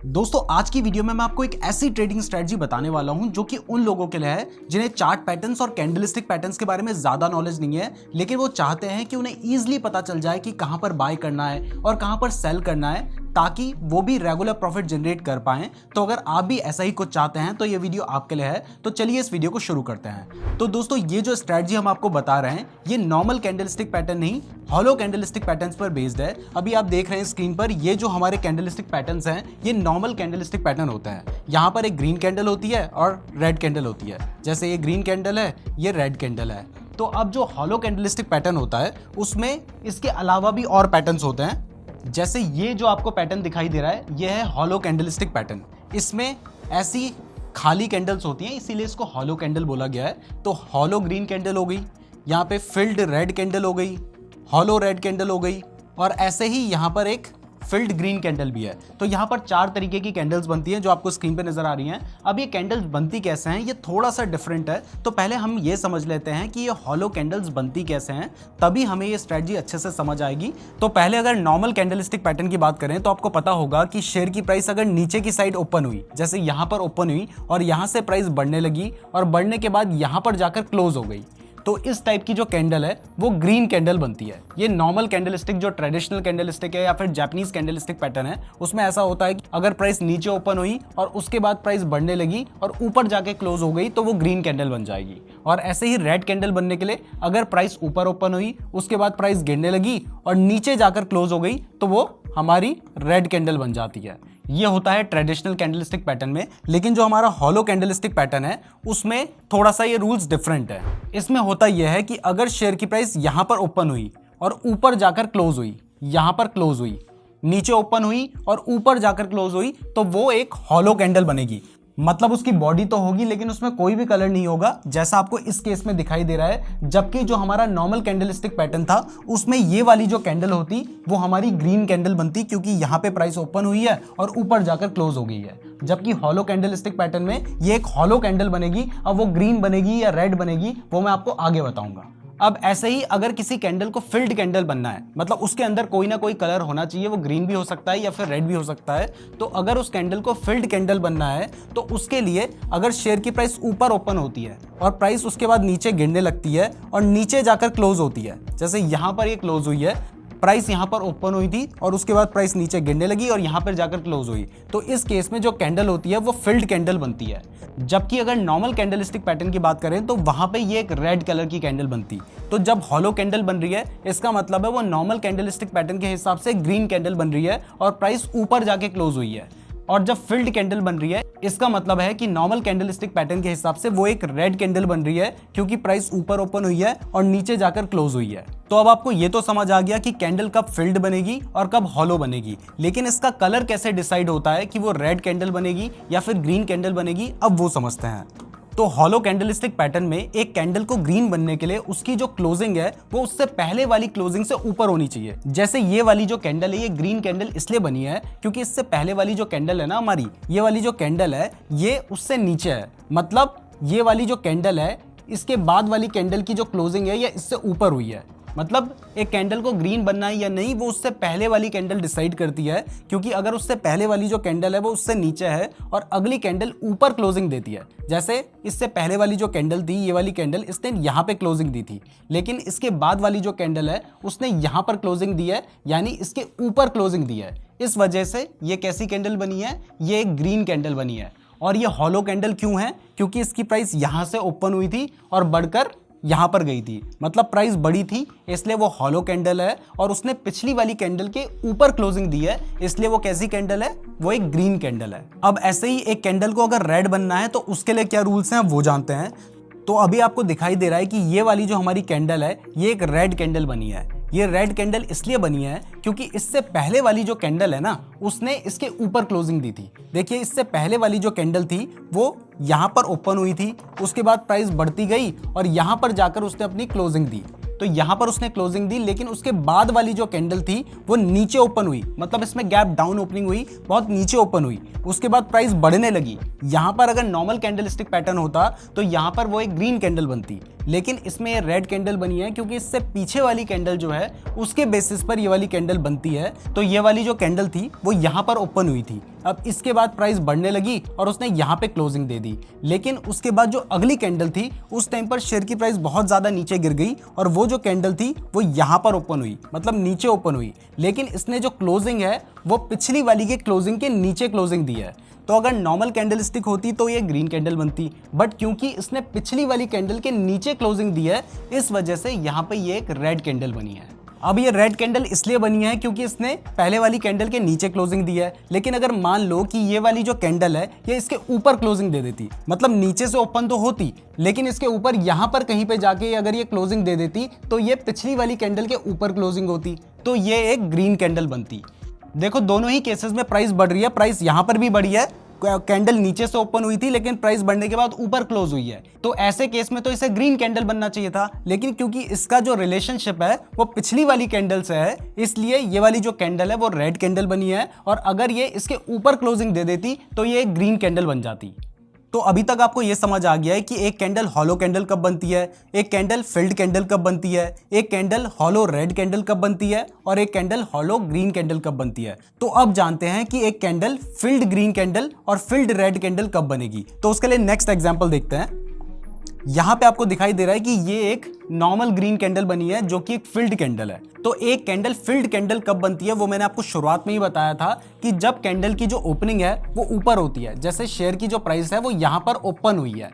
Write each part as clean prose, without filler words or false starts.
दोस्तों आज की वीडियो में मैं आपको एक ऐसी ट्रेडिंग स्ट्रेटजी बताने वाला हूं जो कि उन लोगों के लिए है जिन्हें चार्ट पैटर्न्स और कैंडलस्टिक पैटर्न्स के बारे में ज्यादा नॉलेज नहीं है, लेकिन वो चाहते हैं कि उन्हें इजीली पता चल जाए कि कहां पर बाय करना है और कहां पर सेल करना है ताकि वो भी रेगुलर प्रॉफिट जनरेट कर पाएं। तो अगर आप भी ऐसा ही कुछ चाहते हैं तो ये वीडियो आपके लिए है। तो चलिए इस वीडियो को शुरू करते हैं। तो दोस्तों ये जो स्ट्रेटजी हम आपको बता रहे हैं ये नॉर्मल कैंडलस्टिक पैटर्न नहीं, हॉलो कैंडलस्टिक पैटर्न्स पर बेस्ड है। अभी आप देख रहे हैं स्क्रीन पर ये जो हमारे कैंडलस्टिक पैटर्न्स हैं ये नॉर्मल कैंडलस्टिक पैटर्न होता है। यहाँ पर एक ग्रीन कैंडल होती है और रेड कैंडल होती है। जैसे ये ग्रीन कैंडल है, ये रेड कैंडल है। तो अब जो हॉलो कैंडलस्टिक पैटर्न होता है उसमें इसके अलावा भी और पैटर्न्स होते हैं। जैसे ये जो आपको पैटर्न दिखाई दे रहा है ये है हॉलो कैंडलस्टिक पैटर्न। इसमें ऐसी खाली कैंडल्स होती हैं इसीलिए इसको हॉलो कैंडल बोला गया है। तो हॉलो ग्रीन कैंडल हो गई, यहाँ पे फिल्ड रेड कैंडल हो गई, हॉलो रेड कैंडल हो गई, और ऐसे ही यहाँ पर एक फिल्ड ग्रीन कैंडल भी है। तो यहाँ पर 4 तरीके की कैंडल्स बनती हैं जो आपको स्क्रीन पे नजर आ रही हैं। अब ये कैंडल्स बनती कैसे हैं ये थोड़ा सा डिफरेंट है। तो पहले हम ये समझ लेते हैं कि ये हॉलो कैंडल्स बनती कैसे हैं, तभी हमें ये स्ट्रेटजी अच्छे से समझ आएगी। तो पहले अगर नॉर्मल कैंडलस्टिक पैटर्न की बात करें तो आपको पता होगा कि शेयर की प्राइस अगर नीचे की साइड ओपन हुई, जैसे यहाँ पर ओपन हुई और यहाँ से प्राइस बढ़ने लगी और बढ़ने के बाद यहाँ पर जाकर क्लोज हो गई, तो इस टाइप की जो कैंडल है वो ग्रीन कैंडल बनती है। ये नॉर्मल कैंडलस्टिक जो ट्रेडिशनल कैंडलस्टिक है या फिर जापानीज कैंडलस्टिक पैटर्न है उसमें ऐसा होता है कि अगर प्राइस नीचे ओपन हुई और उसके बाद प्राइस बढ़ने लगी और ऊपर जाके क्लोज हो गई तो वो ग्रीन कैंडल बन जाएगी। और ऐसे ही रेड कैंडल बनने के लिए अगर प्राइस ऊपर ओपन हुई उसके बाद प्राइस गिरने लगी और नीचे जाकर क्लोज हो गई तो वो हमारी रेड कैंडल बन जाती है। ये होता है ट्रेडिशनल कैंडलस्टिक पैटर्न में। लेकिन जो हमारा हॉलो कैंडलस्टिक पैटर्न है उसमें थोड़ा सा ये रूल्स डिफरेंट है। इसमें होता यह है कि अगर शेयर की प्राइस यहां पर ओपन हुई और ऊपर जाकर क्लोज हुई, यहां पर क्लोज हुई, नीचे ओपन हुई और ऊपर जाकर क्लोज हुई, तो वो एक हॉलो कैंडल बनेगी। मतलब उसकी बॉडी तो होगी लेकिन उसमें कोई भी कलर नहीं होगा, जैसा आपको इस केस में दिखाई दे रहा है। जबकि जो हमारा नॉर्मल कैंडलस्टिक पैटर्न था उसमें ये वाली जो कैंडल होती वो हमारी ग्रीन कैंडल बनती, क्योंकि यहाँ पे प्राइस ओपन हुई है और ऊपर जाकर क्लोज हो गई है। जबकि हॉलो कैंडलस्टिक पैटर्न में ये एक हॉलो कैंडल बनेगी। अब वो ग्रीन बनेगी या रेड बनेगी वो मैं आपको आगे बताऊंगा। अब ऐसे ही अगर किसी कैंडल को फिल्ड कैंडल बनना है, मतलब उसके अंदर कोई ना कोई कलर होना चाहिए, वो ग्रीन भी हो सकता है या फिर रेड भी हो सकता है। तो अगर उस कैंडल को फिल्ड कैंडल बनना है तो उसके लिए अगर शेयर की प्राइस ऊपर ओपन होती है और प्राइस उसके बाद नीचे गिरने लगती है और नीचे जाकर क्लोज होती है, जैसे यहाँ पर ये क्लोज हुई है, प्राइस यहाँ पर ओपन हुई थी और उसके बाद प्राइस नीचे गिरने लगी और यहाँ पर जाकर क्लोज हुई, तो इस केस में जो कैंडल होती है वो फिल्ड कैंडल बनती है। जबकि अगर नॉर्मल कैंडलस्टिक पैटर्न की बात करें तो वहां पे ये एक रेड कलर की कैंडल बनती। तो जब हॉलो कैंडल बन रही है इसका मतलब है वो नॉर्मल कैंडलस्टिक पैटर्न के हिसाब से ग्रीन कैंडल बन रही है और प्राइस ऊपर जाके क्लोज हुई है। और जब फिल्ड कैंडल बन रही है इसका मतलब है कि नॉर्मल कैंडलस्टिक पैटर्न के हिसाब से वो एक रेड कैंडल बन रही है, क्योंकि प्राइस ऊपर ओपन हुई है और नीचे जाकर क्लोज हुई है। तो अब आपको ये तो समझ आ गया कि कैंडल कब फिल्ड बनेगी और कब हॉलो बनेगी, लेकिन इसका कलर कैसे डिसाइड होता है कि वो रेड कैंडल बनेगी या फिर ग्रीन कैंडल बनेगी, अब वो समझते हैं। तो हॉलो कैंडलस्टिक पैटर्न में एक कैंडल को ग्रीन बनने के लिए उसकी जो क्लोजिंग है वो उससे पहले वाली क्लोजिंग से ऊपर होनी चाहिए। जैसे ये वाली जो कैंडल है ये ग्रीन कैंडल इसलिए बनी है क्योंकि इससे पहले वाली जो कैंडल है ना हमारी, ये वाली जो कैंडल है ये उससे नीचे है। मतलब ये वाली जो कैंडल है इसके बाद वाली कैंडल की जो क्लोजिंग है ये इससे ऊपर हुई है। मतलब एक कैंडल को ग्रीन बनना है या नहीं वो उससे पहले वाली कैंडल डिसाइड करती है, क्योंकि अगर उससे पहले वाली जो कैंडल है वो उससे नीचे है और अगली कैंडल ऊपर क्लोजिंग देती है। जैसे इससे पहले वाली जो कैंडल थी ये वाली कैंडल इसने यहाँ पे क्लोजिंग दी थी, लेकिन इसके बाद वाली जो कैंडल है उसने यहाँ पर क्लोजिंग दी है, यानी इसके ऊपर क्लोजिंग दी है। इस वजह से ये कैसी कैंडल बनी है, ये एक ग्रीन कैंडल बनी है। और ये हॉलो कैंडल क्यों है, क्योंकि इसकी प्राइस यहाँ से ओपन हुई थी और बढ़कर यहां पर गई थी, मतलब प्राइस बड़ी थी इसलिए वो हॉलो कैंडल है। और उसने पिछली वाली कैंडल के ऊपर क्लोजिंग दी है इसलिए वो कैसी कैंडल है, वो एक ग्रीन कैंडल है। अब ऐसे ही एक कैंडल को अगर रेड बनना है तो उसके लिए क्या रूल्स हैं वो जानते हैं। तो अभी आपको दिखाई दे रहा है कि ये वाली जो हमारी कैंडल है ये एक रेड कैंडल बनी है। ये रेड कैंडल इसलिए बनी है क्योंकि इससे पहले वाली जो कैंडल है ना उसने इसके ऊपर क्लोजिंग दी थी। देखिए इससे पहले वाली जो कैंडल थी वो यहाँ पर ओपन हुई थी, उसके बाद प्राइस बढ़ती गई और यहाँ पर जाकर उसने अपनी क्लोजिंग दी। तो यहाँ पर उसने क्लोजिंग दी, लेकिन उसके बाद वाली जो कैंडल थी वो नीचे ओपन हुई, मतलब इसमें गैप डाउन ओपनिंग हुई, बहुत नीचे ओपन हुई। उसके बाद प्राइस बढ़ने लगी। यहाँ पर अगर नॉर्मल कैंडलस्टिक पैटर्न होता तो यहाँ पर वो एक ग्रीन कैंडल बनती, लेकिन इसमें ये रेड कैंडल बनी है क्योंकि इससे पीछे वाली कैंडल जो है उसके बेसिस पर ये वाली कैंडल बनती है। तो ये वाली जो कैंडल थी वो यहाँ पर ओपन हुई थी। अब इसके बाद प्राइस बढ़ने लगी और उसने यहाँ पे क्लोजिंग दे दी, लेकिन उसके बाद जो अगली कैंडल थी उस टाइम पर शेयर की प्राइस बहुत ज़्यादा नीचे गिर गई और वो जो कैंडल थी वो यहाँ पर ओपन हुई, मतलब नीचे ओपन हुई। लेकिन इसने जो क्लोजिंग है वो पिछली वाली के क्लोजिंग के नीचे क्लोजिंग दी है। तो अगर नॉर्मल कैंडलस्टिक होती तो ये ग्रीन कैंडल बनती, बट क्योंकि इसने पिछली वाली कैंडल के नीचे क्लोजिंग दी है इस वजह से यहाँ पे ये एक रेड कैंडल बनी है। अब ये रेड कैंडल इसलिए बनी है क्योंकि इसने पहले वाली कैंडल के नीचे क्लोजिंग दी है। लेकिन अगर मान लो कि ये वाली जो कैंडल है ये इसके ऊपर क्लोजिंग दे देती, मतलब नीचे से ओपन तो होती लेकिन इसके ऊपर यहाँ पर कहीं पे जाके अगर ये क्लोजिंग दे देती तो ये पिछली वाली कैंडल के ऊपर क्लोजिंग होती, तो ये एक ग्रीन कैंडल बनती। देखो दोनों ही केसेस में प्राइस बढ़ रही है, प्राइस यहाँ पर भी बढ़ी है, कैंडल नीचे से ओपन हुई थी लेकिन प्राइस बढ़ने के बाद ऊपर क्लोज हुई है। तो ऐसे केस में तो इसे ग्रीन कैंडल बनना चाहिए था, लेकिन क्योंकि इसका जो रिलेशनशिप है वो पिछली वाली कैंडल से है इसलिए ये वाली जो कैंडल है वो रेड कैंडल बनी है। और अगर ये इसके ऊपर क्लोजिंग दे देती तो ये एक ग्रीन कैंडल बन जाती। तो अभी तक आपको ये समझ आ गया है कि एक कैंडल हॉलो कैंडल कब बनती है, एक कैंडल फिल्ड कैंडल कब बनती है, एक कैंडल हॉलो रेड कैंडल कब बनती है और एक कैंडल हॉलो ग्रीन कैंडल कब बनती है। तो अब जानते हैं कि एक कैंडल फिल्ड ग्रीन कैंडल और फिल्ड रेड कैंडल कब बनेगी। तो उसके लिए नेक्स्ट एग्जांपल देखते हैं। यहाँ पे आपको दिखाई दे रहा है कि ये एक नॉर्मल ग्रीन कैंडल बनी है जो कि एक फिल्ड कैंडल है। तो एक कैंडल फिल्ड कैंडल कब बनती है वो मैंने आपको शुरुआत में ही बताया था कि जब कैंडल की जो ओपनिंग है वो ऊपर होती है, जैसे शेयर की जो प्राइस है वो यहाँ पर ओपन हुई है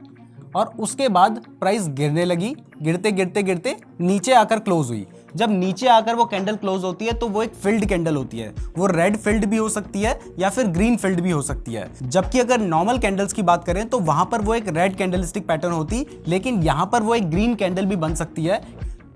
और उसके बाद प्राइस गिरने लगी, गिरते गिरते गिरते नीचे आकर क्लोज हुई। जब नीचे आकर वो कैंडल क्लोज होती है तो वो एक फिल्ड कैंडल होती है। वो रेड फिल्ड भी हो सकती है या फिर ग्रीन फिल्ड भी हो सकती है। जबकि अगर नॉर्मल कैंडल्स की बात करें तो वहां पर वो एक रेड कैंडलस्टिक पैटर्न होती, लेकिन यहां पर वो एक ग्रीन कैंडल भी बन सकती है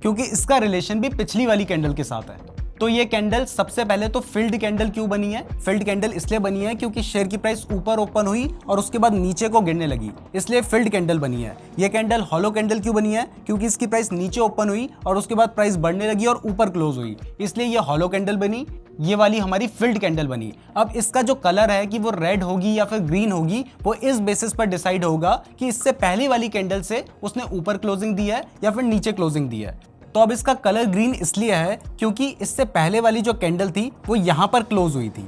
क्योंकि इसका रिलेशन भी पिछली वाली कैंडल के साथ है। तो ये कैंडल सबसे पहले तो फिल्ड कैंडल क्यों बनी है? फिल्ड कैंडल इसलिए बनी है क्योंकि शेयर की प्राइस ऊपर ओपन हुई और उसके बाद नीचे को गिरने लगी, इसलिए फिल्ड कैंडल बनी है। ये कैंडल हॉलो कैंडल क्यों बनी है? क्योंकि इसकी प्राइस नीचे ओपन हुई और उसके बाद प्राइस बढ़ने लगी और ऊपर क्लोज हुई, इसलिए ये हॉलो कैंडल बनी। ये वाली हमारी फिल्ड कैंडल बनी। अब इसका जो कलर है कि वो रेड होगी या फिर ग्रीन होगी वो इस बेसिस पर डिसाइड होगा कि इससे पहली वाली कैंडल से उसने ऊपर क्लोजिंग दी है या फिर नीचे क्लोजिंग दी है। तो अब इसका कलर ग्रीन इसलिए है क्योंकि इससे पहले वाली जो कैंडल थी वो यहाँ पर क्लोज हुई थी,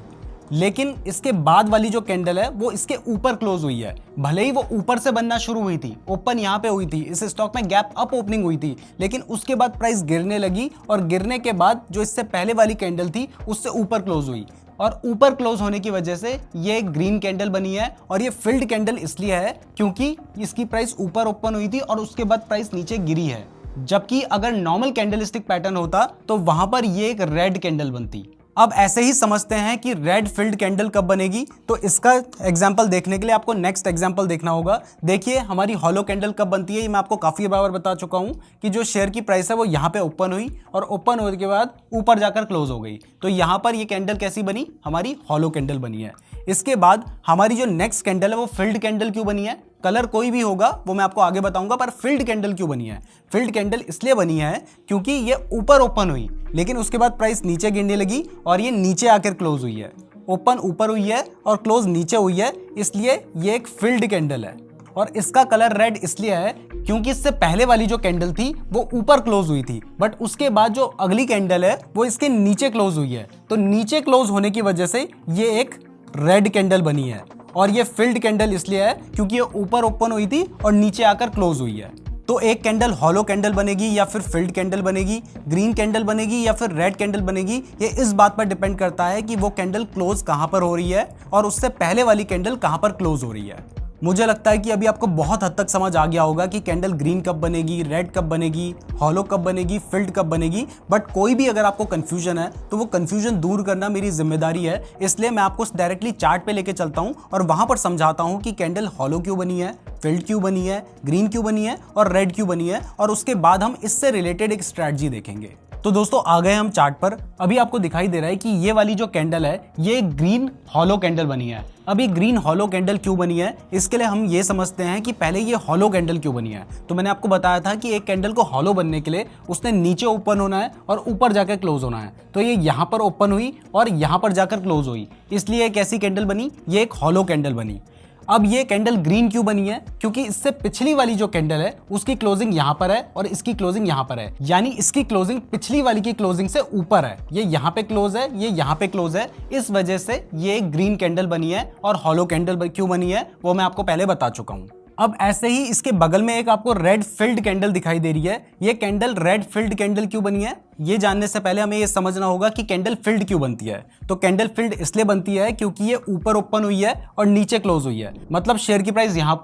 लेकिन इसके बाद वाली जो कैंडल है वो इसके ऊपर क्लोज हुई है। भले ही वो ऊपर से बनना शुरू हुई थी, ओपन यहाँ पे हुई थी, इस स्टॉक में गैप अप ओपनिंग हुई थी, लेकिन उसके बाद प्राइस गिरने लगी और गिरने के बाद जो इससे पहले वाली कैंडल थी उससे ऊपर क्लोज हुई और ऊपर क्लोज होने की वजह से ये एक ग्रीन कैंडल बनी है। और ये फिल्ड कैंडल इसलिए है क्योंकि इसकी प्राइस ऊपर ओपन हुई थी और उसके बाद प्राइस नीचे गिरी है। जबकि अगर नॉर्मल कैंडलस्टिक पैटर्न होता तो वहां पर ये एक रेड कैंडल बनती। अब ऐसे ही समझते हैं कि रेड फिल्ड कैंडल कब बनेगी। तो इसका एग्जांपल देखने के लिए आपको नेक्स्ट एग्जांपल देखना होगा। देखिए हमारी हॉलो कैंडल कब बनती है, ये मैं आपको काफ़ी बार बता चुका हूँ कि जो शेयर की प्राइस है वो यहाँ पे ओपन हुई और ओपन होने के बाद ऊपर जाकर क्लोज हो गई। तो यहाँ पर ये कैंडल कैसी बनी? हमारी हॉलो कैंडल बनी है। इसके बाद हमारी जो नेक्स्ट कैंडल है वो फिल्ड कैंडल क्यों बनी है? कलर कोई भी होगा वो मैं आपको आगे बताऊंगा, पर फिल्ड कैंडल क्यों बनी है? फिल्ड कैंडल इसलिए बनी है क्योंकि ये ऊपर ओपन हुई लेकिन उसके बाद प्राइस नीचे गिरने लगी और ये नीचे आकर क्लोज हुई है। ओपन ऊपर हुई है और क्लोज नीचे हुई है, इसलिए ये एक फिल्ड कैंडल है। और इसका कलर रेड इसलिए है क्योंकि इससे पहले वाली जो कैंडल थी वो ऊपर क्लोज हुई थी, बट उसके बाद जो अगली कैंडल है वो इसके नीचे क्लोज हुई है। तो नीचे क्लोज होने की वजह से ये एक रेड कैंडल बनी है। और ये फिल्ड कैंडल इसलिए है क्योंकि ये ऊपर ओपन हुई थी और नीचे आकर क्लोज हुई है। तो एक कैंडल हॉलो कैंडल बनेगी या फिर फिल्ड कैंडल बनेगी, ग्रीन कैंडल बनेगी या फिर रेड कैंडल बनेगी, ये इस बात पर डिपेंड करता है कि वो कैंडल क्लोज कहां पर हो रही है और उससे पहले वाली कैंडल कहां पर क्लोज हो रही है। मुझे लगता है कि अभी आपको बहुत हद तक समझ आ गया होगा कि कैंडल ग्रीन कब बनेगी, रेड कब बनेगी, हॉलो कब बनेगी, फिल्ड कब बनेगी। बट कोई भी अगर आपको कंफ्यूजन है तो वो कंफ्यूजन दूर करना मेरी जिम्मेदारी है, इसलिए मैं आपको डायरेक्टली चार्ट पे लेके चलता हूँ और वहां पर समझाता हूँ कि कैंडल हॉलो क्यों बनी है, फिल्ड क्यों बनी है, ग्रीन क्यों बनी है और रेड क्यों बनी है, और उसके बाद हम इससे रिलेटेड एक स्ट्रैटेजी देखेंगे। तो दोस्तों आ गए हम चार्ट पर। अभी आपको दिखाई दे रहा है कि ये वाली जो कैंडल है ये ग्रीन हॉलो कैंडल बनी है। अब ये ग्रीन हॉलो कैंडल क्यों बनी है इसके लिए हम ये समझते हैं कि पहले ये हॉलो कैंडल क्यों बनी है। तो मैंने आपको बताया था कि एक कैंडल को हॉलो बनने के लिए उसने नीचे ओपन होना है और ऊपर जाकर क्लोज होना है। तो ये यहाँ पर ओपन हुई और यहाँ पर जाकर क्लोज हुई, इसलिए एक ऐसी कैंडल बनी, ये एक हॉलो कैंडल बनी। अब ये कैंडल ग्रीन क्यों बनी है? क्योंकि इससे पिछली वाली जो कैंडल है उसकी क्लोजिंग यहाँ पर है और इसकी क्लोजिंग यहाँ पर है, यानी इसकी क्लोजिंग पिछली वाली की क्लोजिंग से ऊपर है। ये यहाँ पे क्लोज है, ये यहाँ पे क्लोज है, इस वजह से ये ग्रीन कैंडल बनी है। और हॉलो कैंडल क्यों बनी है वो मैं आपको पहले बता चुका हूँ। अब ऐसे ही इसके बगल में एक आपको रेड फिल्ड कैंडल दिखाई दे रही है। ये कैंडल रेड फिल्ड कैंडल क्यों बनी है ये जानने से पहले हमें ये समझना होगा कि कैंडल फिल्ड क्यों बनती है। तो कैंडल फिल्ड इसलिए बनती है क्योंकि ये ऊपर ओपन हुई है और नीचे क्लोज हुई है, मतलब शेयर की प्राइस यहाँ